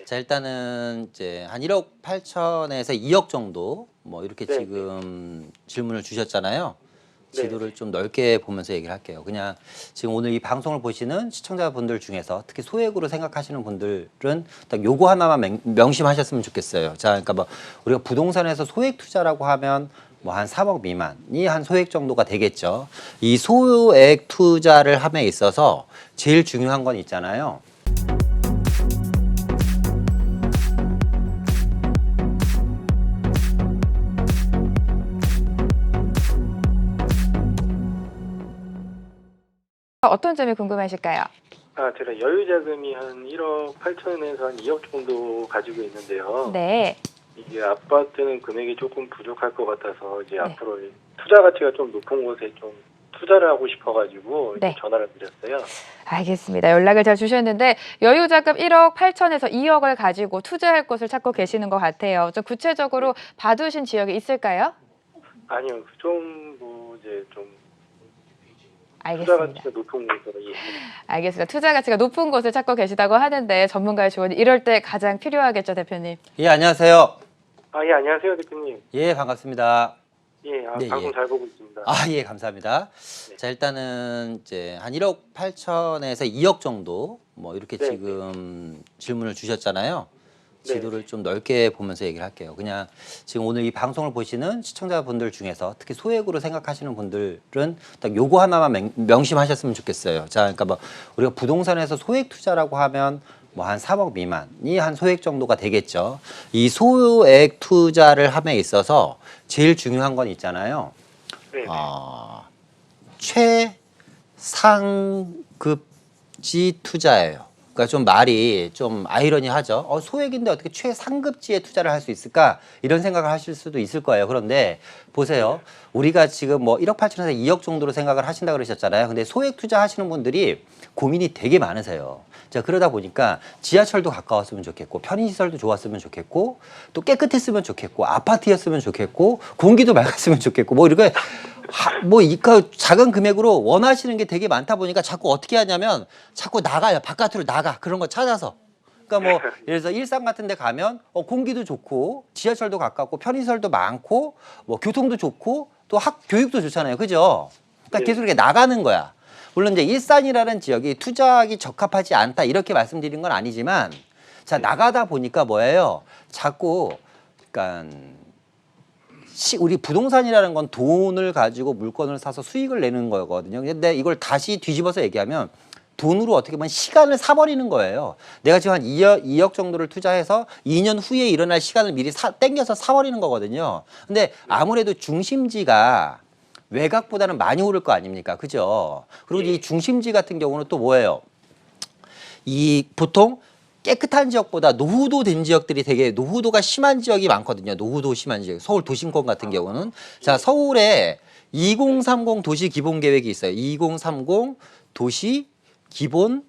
자, 일단은 이제 한 1억 8천에서 2억 정도 뭐 이렇게 네, 지금 질문을 주셨잖아요. 네, 지도를 좀 넓게 보면서 얘기를 할게요. 그냥 지금 오늘 이 방송을 보시는 시청자분들 중에서 특히 소액으로 생각하시는 분들은 딱 요거 하나만 명심하셨으면 좋겠어요. 자, 그러니까 뭐 우리가 부동산에서 소액 투자라고 하면 뭐 한 3억 미만이 한 소액 정도가 되겠죠. 이 소액 투자를 함에 있어서 제일 중요한 건 있잖아요. 어떤 점이 궁금하실까요? 제가 여유 자금이 한 1억 8천에서 한 2억 정도 가지고 있는데요. 네. 이게 아파트는 금액이 조금 부족할 것 같아서 이제 네. 앞으로 투자 가치가 좀 높은 곳에 좀 투자를 하고 싶어가지고 네. 전화를 드렸어요. 알겠습니다. 연락을 잘 주셨는데 여유자금 1억 8천에서 2억을 가지고 투자할 곳을 찾고 계시는 것 같아요. 좀 구체적으로 봐두신 지역이 있을까요? 아니요, 좀 뭐 이제 좀 투자 알겠습니다. 가치가 높은 곳으로 알겠습니다. 투자 가치가 높은 곳을 찾고 계시다고 하는데 전문가의 조언이 이럴 때 가장 필요하겠죠, 대표님? 예, 안녕하세요. 예, 안녕하세요, 대표님. 예, 반갑습니다. 예, 네, 방송 예. 잘 보고 있습니다. 예, 감사합니다. 네. 자, 일단은 이제 한 1억 8천에서 2억 정도 뭐 이렇게 네. 지금 질문을 주셨잖아요. 네. 지도를 좀 넓게 보면서 얘기를 할게요. 그냥 지금 오늘 이 방송을 보시는 시청자분들 중에서 특히 소액으로 생각하시는 분들은 딱 요거 하나만 명심하셨으면 좋겠어요. 자, 그러니까 뭐 우리가 부동산에서 소액 투자라고 하면 뭐 한 3억 미만이 한 소액 정도가 되겠죠. 이 소액 투자를 함에 있어서 제일 중요한 건 있잖아요. 네. 최상급지 투자예요. 그러니까 좀 말이 좀 아이러니하죠. 소액인데 어떻게 최상급지에 투자를 할 수 있을까? 이런 생각을 하실 수도 있을 거예요. 그런데 보세요. 우리가 지금 뭐 1억 8천에서 2억 정도로 생각을 하신다 그러셨잖아요. 근데 소액 투자 하시는 분들이 고민이 되게 많으세요. 자, 그러다 보니까 지하철도 가까웠으면 좋겠고 편의시설도 좋았으면 좋겠고 또 깨끗했으면 좋겠고 아파트였으면 좋겠고 공기도 맑았으면 좋겠고 뭐 이렇게 작은 금액으로 원하시는 게 되게 많다 보니까 자꾸 어떻게 하냐면 자꾸 나가요. 바깥으로 나가. 그런 거 찾아서. 그러니까 뭐 예를 들어서 일산 같은 데 가면 공기도 좋고 지하철도 가깝고 편의시설도 많고 뭐 교통도 좋고 또 교육도 좋잖아요. 그죠? 그러니까 네. 계속 이렇게 나가는 거야. 물론 이제 일산이라는 지역이 투자하기 적합하지 않다 이렇게 말씀드린 건 아니지만 자, 나가다 보니까 뭐예요? 자꾸 그러니까 우리 부동산이라는 건 돈을 가지고 물건을 사서 수익을 내는 거거든요. 근데 이걸 다시 뒤집어서 얘기하면 돈으로 어떻게 보면 시간을 사버리는 거예요. 내가 지금 한 2억 정도를 투자해서 2년 후에 일어날 시간을 미리 땡겨서 사버리는 거거든요. 근데 아무래도 중심지가 외곽보다는 많이 오를 거 아닙니까? 그죠? 그리고 이 중심지 같은 경우는 또 뭐예요? 이 보통 깨끗한 지역보다 노후도 된 지역들이 되게 노후도가 심한 지역이 많거든요. 노후도 심한 지역. 서울 도심권 같은 경우는. 자, 서울에 2030 도시 기본 계획이 있어요. 2030 도시 기본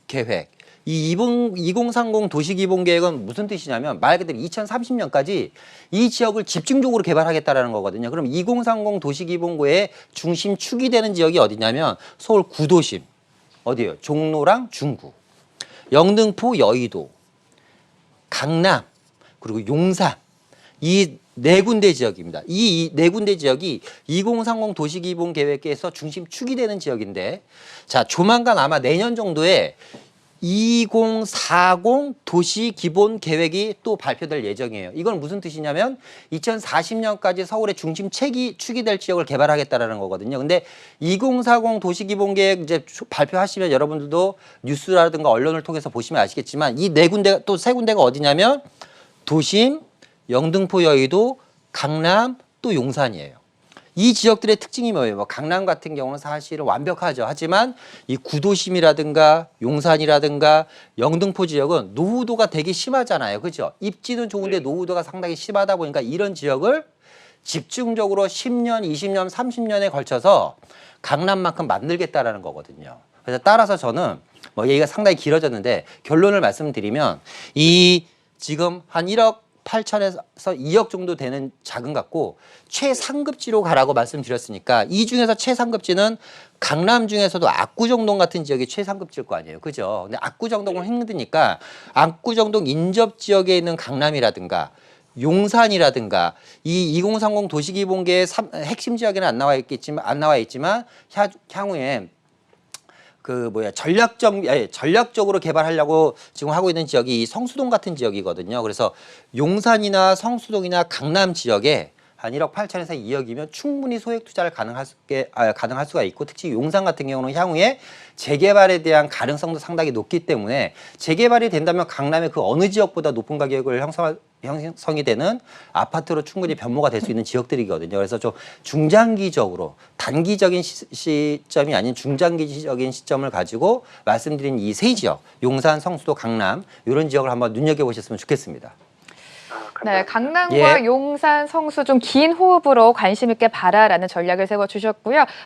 계획. 이 2030 도시 기본 계획은 무슨 뜻이냐면 말 그대로 2030년까지 이 지역을 집중적으로 개발하겠다라는 거거든요. 그럼 2030 도시 기본구의 중심축이 되는 지역이 어디냐면 서울 구도심. 어디예요? 종로랑 중구. 영등포, 여의도, 강남, 그리고 용산 이 네 군데 지역입니다. 이 네 군데 지역이 2030 도시기본계획에서 중심축이 되는 지역인데 자, 조만간 아마 내년 정도에 2040 도시기본계획이 또 발표될 예정이에요. 이건 무슨 뜻이냐면 2040년까지 서울의 중심축이 될 지역을 개발하겠다라는 거거든요. 근데 2040 도시기본계획 이제 발표하시면 여러분들도 뉴스라든가 언론을 통해서 보시면 아시겠지만 이 네 군데 또 세 군데가 어디냐면 도심, 영등포, 여의도, 강남, 또 용산이에요. 이 지역들의 특징이 뭐예요? 뭐 강남 같은 경우는 사실은 완벽하죠. 하지만 이 구도심이라든가 용산이라든가 영등포 지역은 노후도가 되게 심하잖아요. 그죠? 입지는 좋은데 노후도가 상당히 심하다 보니까 이런 지역을 집중적으로 10년, 20년, 30년에 걸쳐서 강남만큼 만들겠다라는 거거든요. 그래서 따라서 저는 뭐 얘기가 상당히 길어졌는데 결론을 말씀드리면 이 지금 한 1억 8천에서 2억 정도 되는 자금 갖고 최상급지로 가라고 말씀드렸으니까 이 중에서 최상급지는 강남 중에서도 압구정동 같은 지역이 최상급지일 거 아니에요. 그죠? 근데 압구정동은 힘드니까 압구정동 인접 지역에 있는 강남이라든가 용산이라든가 이 2030 도시기본계의 핵심 지역에는 안 나와 있지만 향후에 전략적으로 개발하려고 지금 하고 있는 지역이 이 성수동 같은 지역이거든요. 그래서 용산이나 성수동이나 강남 지역에 한 1억 8천에서 2억이면 충분히 소액 투자를 가능할 수가 있고, 특히 용산 같은 경우는 향후에 재개발에 대한 가능성도 상당히 높기 때문에 재개발이 된다면 강남의 그 어느 지역보다 높은 가격을 형성이 되는 아파트로 충분히 변모가 될 수 있는 지역들이거든요. 그래서 좀 중장기적으로 단기적인 시점이 아닌 중장기적인 시점을 가지고 말씀드린 이 세 지역, 용산, 성수도, 강남 이런 지역을 한번 눈여겨보셨으면 좋겠습니다. 네, 강남과 예. 용산, 성수 좀 긴 호흡으로 관심 있게 봐라라는 전략을 세워주셨고요.